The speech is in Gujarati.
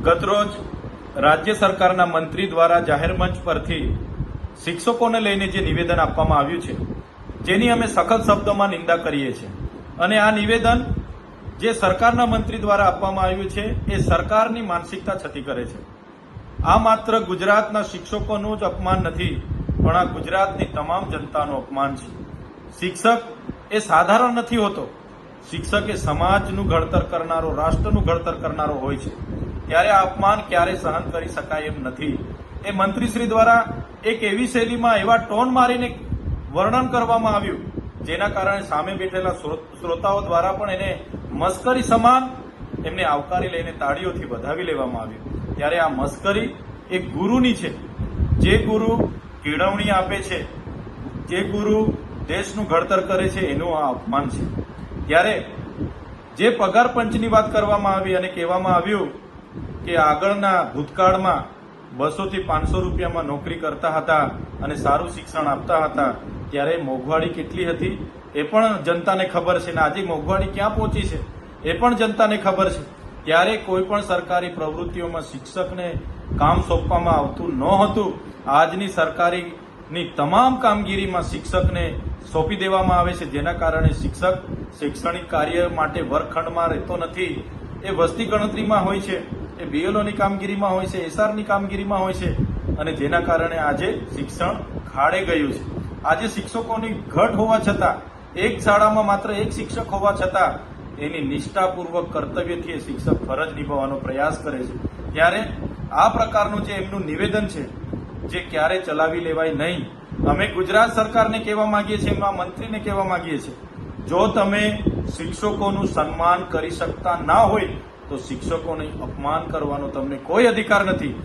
ગતરોજ રાજ્ય સરકારના મંત્રી દ્વારા જાહેર મંચ પરથી શિક્ષકોને લઈને જે નિવેદન આપવામાં આવ્યું છે, જેની અમે સખત શબ્દોમાં નિંદા કરીએ છીએ. અને આ નિવેદન જે સરકારના મંત્રી દ્વારા આપવામાં આવ્યું છે એ સરકારની માનસિકતા છતી કરે છે. આ માત્ર ગુજરાતના શિક્ષકોનું જ અપમાન નથી, પણ આ ગુજરાતની તમામ જનતાનું અપમાન છે. શિક્ષક એ સાધારણ નથી હોતો. શિક્ષક એ સમાજનું ઘડતર કરનારો, રાષ્ટ્રનું ઘડતર કરનારો હોય છે. ત્યારે આ અપમાન ક્યારેય સહન કરી શકાય એમ નથી. એ મંત્રીશ્રી દ્વારા એક એવી શૈલીમાં, એવા ટોન મારીને વર્ણન કરવામાં આવ્યું, જેના કારણે સામે બેઠેલા શ્રોતાઓ દ્વારા પણ એને મસ્કરી સમાન એમને આવકારી લઈને તાળીઓથી વધાવી લેવામાં આવ્યું. ત્યારે આ મસ્કરી એક ગુરુની છે. જે ગુરુ કેળવણી આપે છે, જે ગુરુ દેશનું ઘડતર કરે છે, એનું આ અપમાન છે. ત્યારે જે પગાર પંચની વાત કરવામાં આવી અને કહેવામાં આવ્યું કે આગળના ભૂતકાળમાં 200 થી 500 રૂપિયામાં નોકરી કરતા હતા અને સારું શિક્ષણ આપતા હતા, ત્યારે મોંઘવારી કેટલી હતી એ પણ જનતાને ખબર છે. ને આજે મોંઘવારી ક્યાં પહોંચી છે એ પણ જનતાને ખબર છે. ત્યારે કોઈ પણ સરકારી પ્રવૃત્તિઓમાં શિક્ષકને કામ સોંપવામાં આવતું ન હતું. આજની સરકારીની તમામ કામગીરીમાં શિક્ષકને સોંપી દેવામાં આવે છે, જેના કારણે શિક્ષક શૈક્ષણિક કાર્ય માટે વર્ગખંડમાં રહેતો નથી. એ વસ્તી ગણતરીમાં હોય છે, એ બીએલઓની કામગીરીમાં હોય છે, એસઆરની કામગીરીમાં હોય છે, અને જેના કારણે આજે શિક્ષણ ખાડે ગયું છે. આજે શિક્ષકોની ઘટ હોવા છતાં, એક શાળામાં માત્ર એક શિક્ષક હોવા છતાં એની નિષ્ઠાપૂર્વક કર્તવ્યથી એ શિક્ષક ફરજ નિભાવવાનો પ્રયાસ કરે છે. ત્યારે આ પ્રકારનું જે એમનું નિવેદન છે, જે ક્યારે ચલાવી લેવાય નહીં. અમે ગુજરાત સરકારને કહેવા માંગીએ છીએ, એમના મંત્રીને કહેવા માંગીએ છીએ, જો તમે શિક્ષકોનું સન્માન કરી શકતા ના હોય તો શિક્ષકોને અપમાન કરવાનો તમને કોઈ અધિકાર નથી.